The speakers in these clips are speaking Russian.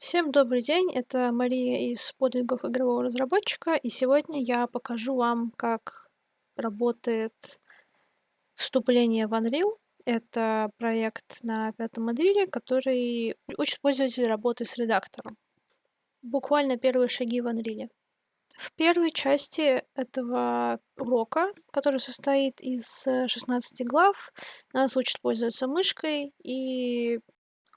Всем добрый день, это Мария из подвигов игрового разработчика, и сегодня я покажу вам, как работает вступление в Unreal. Это проект на пятом Unreal, который учит пользователя работы с редактором. Буквально первые шаги в Unreal. В первой части этого урока, который состоит из 16 глав, нас учат пользоваться мышкой, и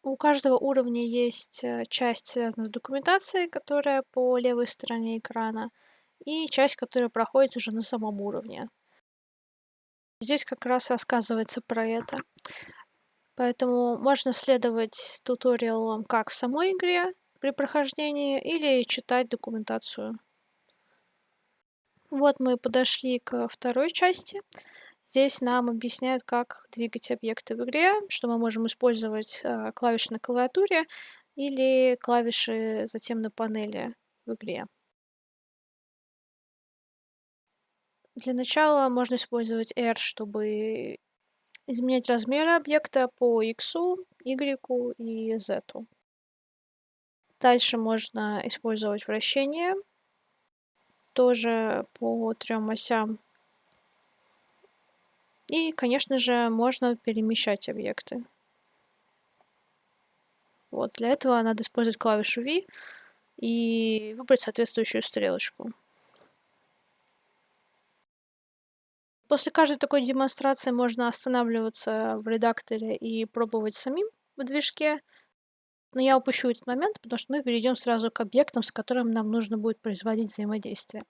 у каждого уровня есть часть, связанная с документацией, которая по левой стороне экрана, и часть, которая проходит уже на самом уровне. Здесь как раз рассказывается про это. Поэтому можно следовать туториалам как в самой игре при прохождении, или читать документацию. Вот мы подошли к второй части. Здесь нам объясняют, как двигать объекты в игре, что мы можем использовать клавиши на клавиатуре или клавиши затем на панели в игре. Для начала можно использовать R, чтобы изменять размеры объекта по X, Y и Z. Дальше можно использовать вращение, тоже по 3 осям. И, конечно же, можно перемещать объекты. Вот, для этого надо использовать клавишу V и выбрать соответствующую стрелочку. После каждой такой демонстрации можно останавливаться в редакторе и пробовать самим в движке. Но я упущу этот момент, потому что мы перейдем сразу к объектам, с которыми нам нужно будет производить взаимодействие.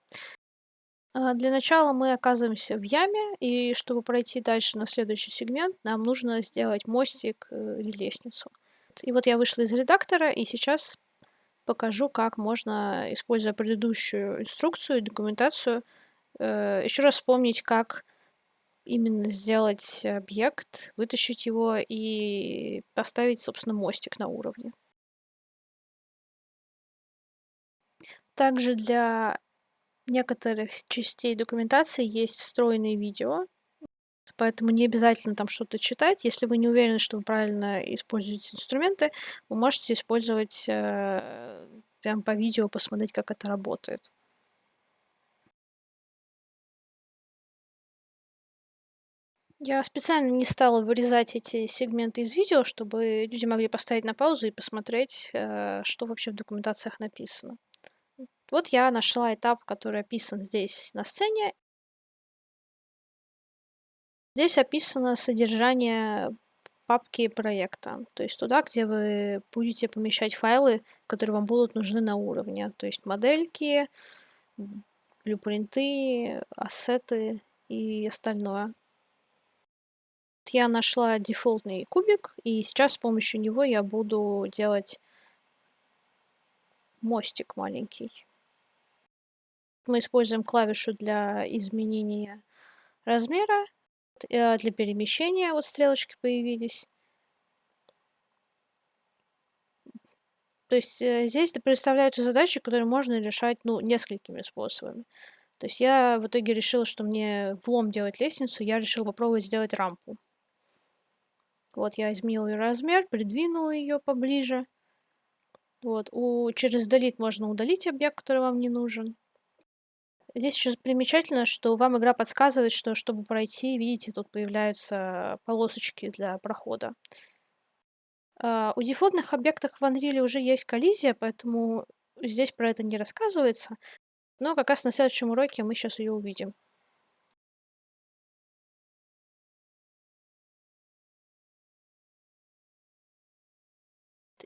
Для начала мы оказываемся в яме, и чтобы пройти дальше на следующий сегмент, нам нужно сделать мостик или лестницу. И вот я вышла из редактора, и сейчас покажу, как можно, используя предыдущую инструкцию и документацию, еще раз вспомнить, как именно сделать объект, вытащить его и поставить, собственно, мостик на уровне. Также для некоторых частей документации есть встроенные видео, поэтому не обязательно там что-то читать. Если вы не уверены, что вы правильно используете инструменты, вы можете использовать прям по видео, посмотреть, как это работает. Я специально не стала вырезать эти сегменты из видео, чтобы люди могли поставить на паузу и посмотреть, что вообще в документациях написано. Вот я нашла этап, который описан здесь на сцене. Здесь описано содержание папки проекта, то есть туда, где вы будете помещать файлы, которые вам будут нужны на уровне, то есть модельки, блюпринты, ассеты и остальное. Я нашла дефолтный кубик, и сейчас с помощью него я буду делать мостик маленький. Мы используем клавишу для изменения размера, для перемещения, вот стрелочки появились. То есть здесь представляются задачи, которые можно решать, ну, несколькими способами. То есть я в итоге решила, что мне влом делать лестницу, я решила попробовать сделать рампу. Вот я изменила ее размер, придвинула ее поближе. Вот, через Delete можно удалить объект, который вам не нужен. Здесь еще примечательно, что вам игра подсказывает, что чтобы пройти, видите, тут появляются полосочки для прохода. У дефолтных объектов в Unreal уже есть коллизия, поэтому здесь про это не рассказывается. Но как раз на следующем уроке мы сейчас ее увидим.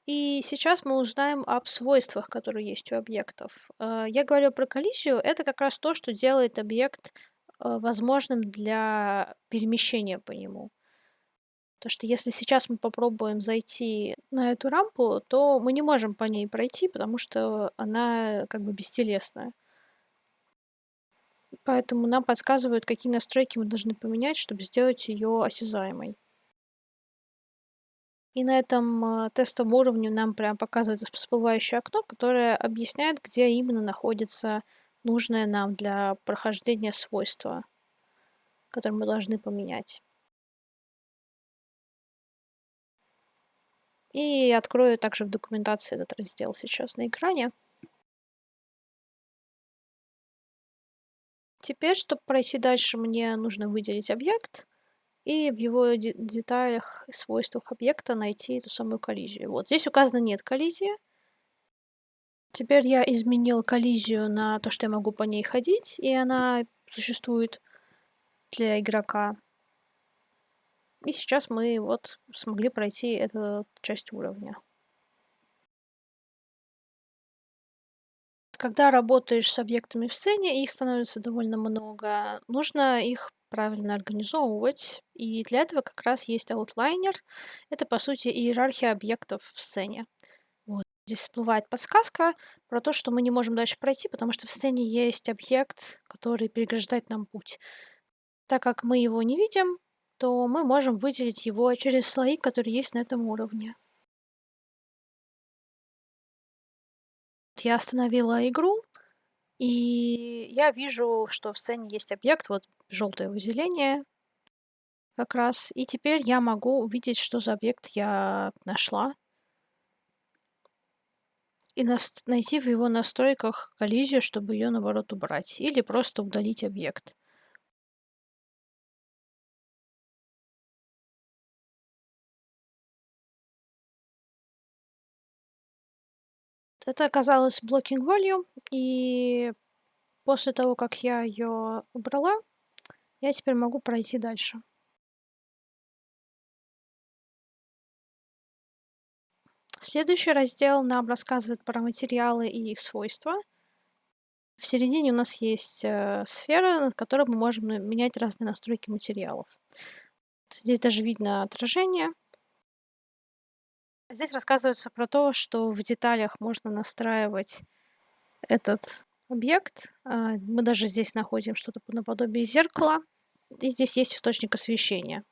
И сейчас мы узнаем об свойствах, которые есть у объектов. Я говорю про коллизию. Это как раз то, что делает объект возможным для перемещения по нему. То, что если сейчас мы попробуем зайти на эту рампу, то мы не можем по ней пройти, потому что она как бы бестелесная. Поэтому нам подсказывают, какие настройки мы должны поменять, чтобы сделать ее осязаемой. И на этом тестовом уровне нам прям показывается всплывающее окно, которое объясняет, где именно находится нужное нам для прохождения свойство, которое мы должны поменять. И открою также в документации этот раздел сейчас на экране. Теперь, чтобы пройти дальше, мне нужно выделить объект и в его деталях и свойствах объекта найти эту самую коллизию. Вот здесь указано «нет коллизии». Теперь я изменил коллизию на то, что я могу по ней ходить, и она существует для игрока. И сейчас мы вот смогли пройти эту часть уровня. Когда работаешь с объектами в сцене, их становится довольно много, нужно их правильно организовывать. И для этого как раз есть аутлайнер. Это, по сути, иерархия объектов в сцене. Вот. Здесь всплывает подсказка про то, что мы не можем дальше пройти, потому что в сцене есть объект, который переграждает нам путь. Так как мы его не видим, то мы можем выделить его через слои, которые есть на этом уровне. Я остановила игру, и я вижу, что в сцене есть объект, вот желтое выделение как раз. И теперь я могу увидеть, что за объект я нашла, и найти в его настройках коллизию, чтобы ее, наоборот, убрать. Или просто удалить объект. Это оказалось blocking volume, и после того, как я ее убрала, я теперь могу пройти дальше. Следующий раздел нам рассказывает про материалы и их свойства. В середине у нас есть сфера, над которой мы можем менять разные настройки материалов. Здесь даже видно отражение. Здесь рассказывается про то, что в деталях можно настраивать этот объект. Мы даже здесь находим что-то наподобие зеркала. И здесь есть источник освещения,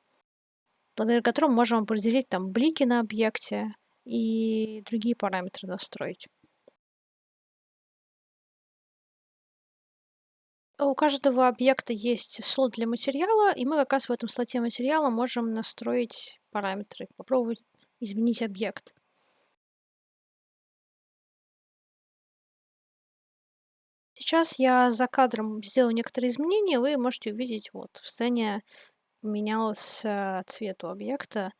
благодаря которому можем определить там блики на объекте и другие параметры настроить. У каждого объекта есть слот для материала, и мы как раз в этом слоте материала можем настроить параметры, попробовать изменить объект. Сейчас я за кадром сделаю некоторые изменения, вы можете увидеть, вот в сцене поменялся цвет у объекта,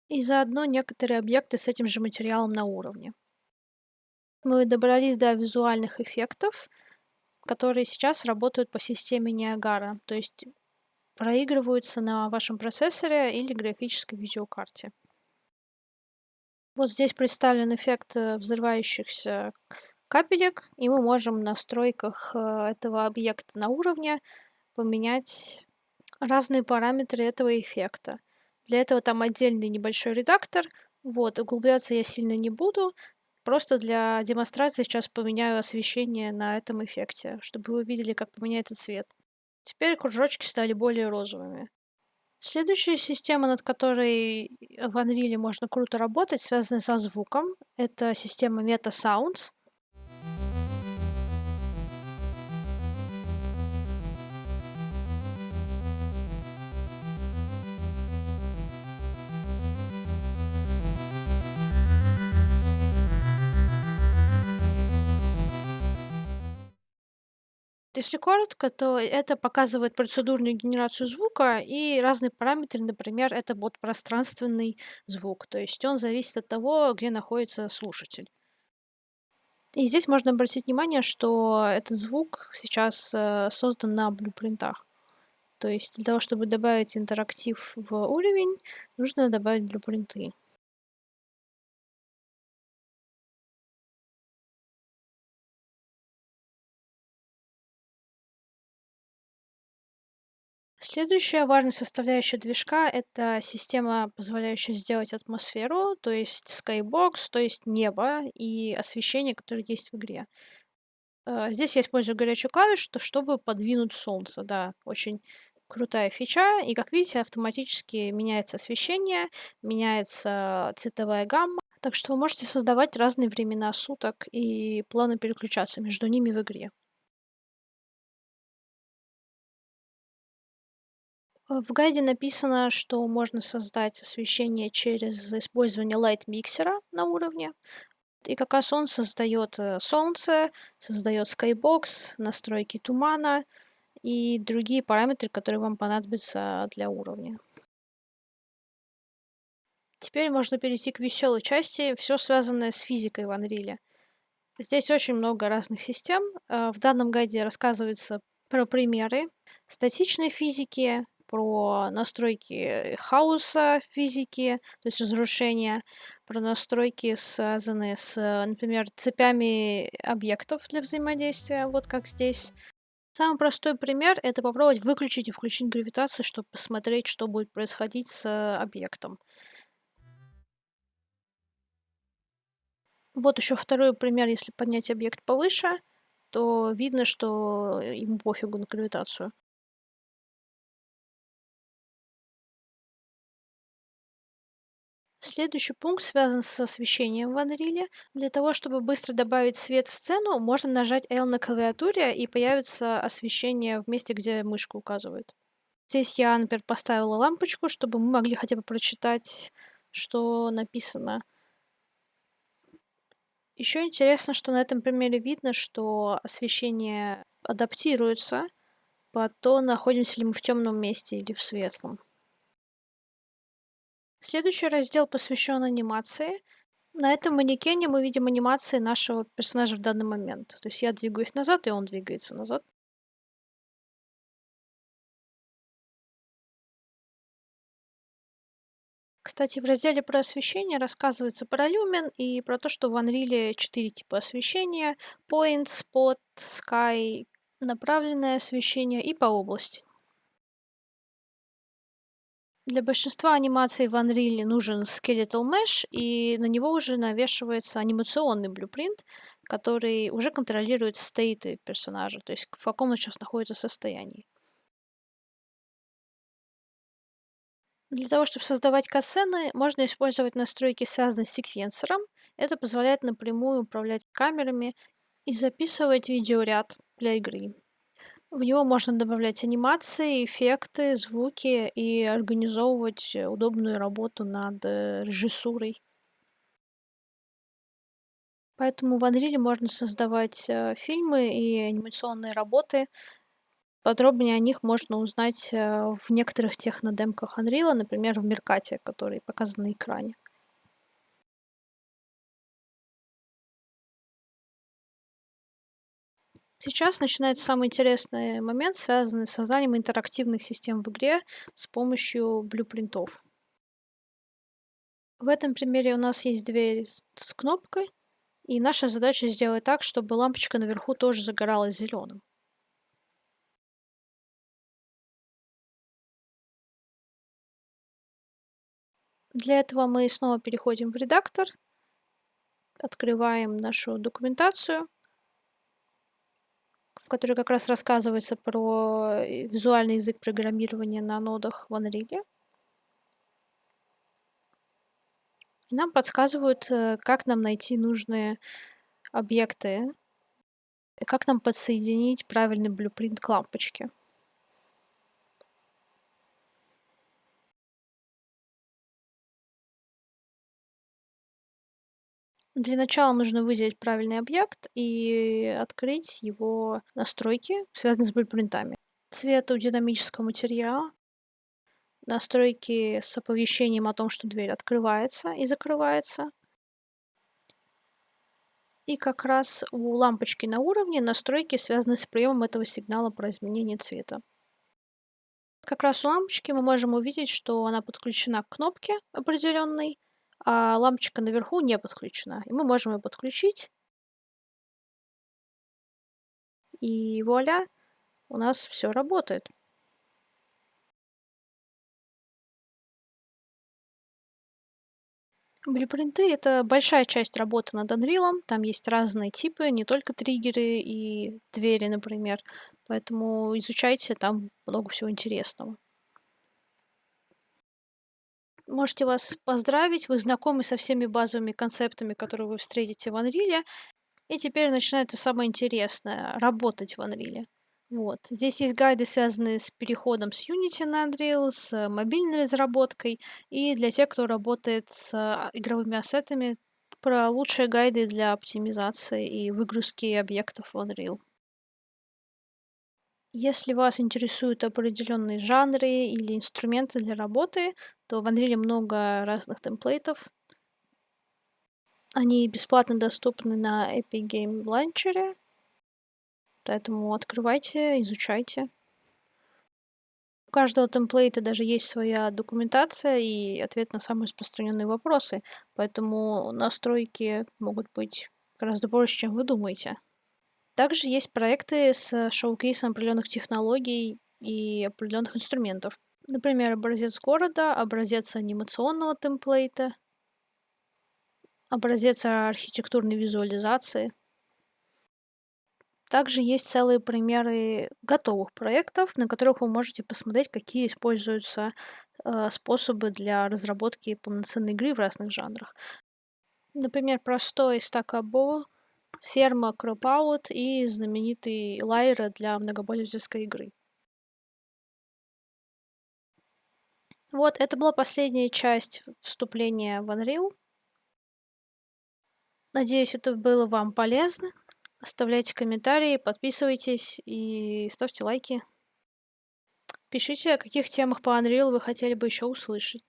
и заодно некоторые объекты с этим же материалом на уровне. Мы добрались до визуальных эффектов, которые сейчас работают по системе Ниагара, то есть проигрываются на вашем процессоре или графической видеокарте. Вот здесь представлен эффект взрывающихся капелек, и мы можем в настройках этого объекта на уровне поменять разные параметры этого эффекта. Для этого там отдельный небольшой редактор. Вот, углубляться я сильно не буду. Просто для демонстрации сейчас поменяю освещение на этом эффекте, чтобы вы увидели, как поменяется цвет. Теперь кружочки стали более розовыми. Следующая система, над которой в Unreal можно круто работать, связана со звуком. Это система Meta Sounds. Если коротко, то это показывает процедурную генерацию звука и разные параметры. Например, это вот пространственный звук, то есть он зависит от того, где находится слушатель. И здесь можно обратить внимание, что этот звук сейчас создан на блюпринтах. То есть для того, чтобы добавить интерактив в уровень, нужно добавить блюпринты. Следующая важная составляющая движка — это система, позволяющая сделать атмосферу, то есть skybox, то есть небо и освещение, которое есть в игре. Здесь я использую горячую клавишу, чтобы подвинуть солнце. Да, очень крутая фича. И, как видите, автоматически меняется освещение, меняется цветовая гамма. Так что вы можете создавать разные времена суток и плавно переключаться между ними в игре. В гайде написано, что можно создать освещение через использование лайт-миксера на уровне. И как раз он создает солнце, создает скайбокс, настройки тумана и другие параметры, которые вам понадобятся для уровня. Теперь можно перейти к веселой части, все связанное с физикой в Unreal. Здесь очень много разных систем. В данном гайде рассказывается про примеры статичной физики, про настройки хаоса физики, то есть разрушения, про настройки, связанные с, например, цепями объектов для взаимодействия, вот как здесь. Самый простой пример — это попробовать выключить и включить гравитацию, чтобы посмотреть, что будет происходить с объектом. Вот еще второй пример, если поднять объект повыше, то видно, что ему пофигу на гравитацию. Следующий пункт связан с освещением в Unreal. Для того, чтобы быстро добавить свет в сцену, можно нажать L на клавиатуре, и появится освещение в месте, где мышка указывает. Здесь я, например, поставила лампочку, чтобы мы могли хотя бы прочитать, что написано. Еще интересно, что на этом примере видно, что освещение адаптируется под то, находимся ли мы в темном месте или в светлом. Следующий раздел посвящен анимации. На этом манекене мы видим анимации нашего персонажа в данный момент. То есть я двигаюсь назад, и он двигается назад. Кстати, в разделе про освещение рассказывается про люмен и про то, что в Unreal 4 типа освещения: Point, Spot, Sky, направленное освещение и по области. Для большинства анимаций в Unreal нужен Skeletal Mesh, и на него уже навешивается анимационный блюпринт, который уже контролирует стейты персонажа, то есть в каком он сейчас находится состоянии. Для того, чтобы создавать катсцены, можно использовать настройки, связанные с секвенсором. Это позволяет напрямую управлять камерами и записывать видеоряд для игры. В него можно добавлять анимации, эффекты, звуки и организовывать удобную работу над режиссурой. Поэтому в Unreal можно создавать фильмы и анимационные работы. Подробнее о них можно узнать в некоторых технодемках Unreal, например, в Меркате, который показан на экране. Сейчас начинается самый интересный момент, связанный с созданием интерактивных систем в игре с помощью блюпринтов. В этом примере у нас есть дверь с кнопкой, и наша задача сделать так, чтобы лампочка наверху тоже загоралась зеленым. Для этого мы снова переходим в редактор, открываем нашу документацию, в которой как раз рассказывается про визуальный язык программирования на нодах в Unreal. И нам подсказывают, как нам найти нужные объекты, как нам подсоединить правильный блюпринт к лампочке. Для начала нужно выделить правильный объект и открыть его настройки, связанные с блюпринтами. Цвет у динамического материала, настройки с оповещением о том, что дверь открывается и закрывается. И как раз у лампочки на уровне настройки, связанные с приемом этого сигнала про изменение цвета. Как раз у лампочки мы можем увидеть, что она подключена к кнопке определенной, а лампочка наверху не подключена. И мы можем ее подключить. И вуаля, у нас все работает. Блюпринты — это большая часть работы над Unreal. Там есть разные типы, не только триггеры и двери, например. Поэтому изучайте, там много всего интересного. Можете вас поздравить, вы знакомы со всеми базовыми концептами, которые вы встретите в Unreal. И теперь начинается самое интересное — работать в Unreal. Вот. Здесь есть гайды, связанные с переходом с Unity на Unreal, с мобильной разработкой, и для тех, кто работает с игровыми ассетами, про лучшие гайды для оптимизации и выгрузки объектов в Unreal. Если вас интересуют определенные жанры или инструменты для работы, то в Unreal много разных темплейтов. Они бесплатно доступны на Epic Game Launcher, поэтому открывайте, изучайте. У каждого темплейта даже есть своя документация и ответ на самые распространенные вопросы, поэтому настройки могут быть гораздо проще, чем вы думаете. Также есть проекты с шоу-кейсом определенных технологий и определенных инструментов. Например, образец города, образец анимационного темплейта, образец архитектурной визуализации. Также есть целые примеры готовых проектов, на которых вы можете посмотреть, какие используются способы для разработки полноценной игры в разных жанрах. Например, простой стакабо, ферма Кропаут и знаменитый Лайра для многопользовательской игры. Вот, это была последняя часть вступления в Unreal. Надеюсь, это было вам полезно. Оставляйте комментарии, подписывайтесь и ставьте лайки. Пишите, о каких темах по Unreal вы хотели бы еще услышать.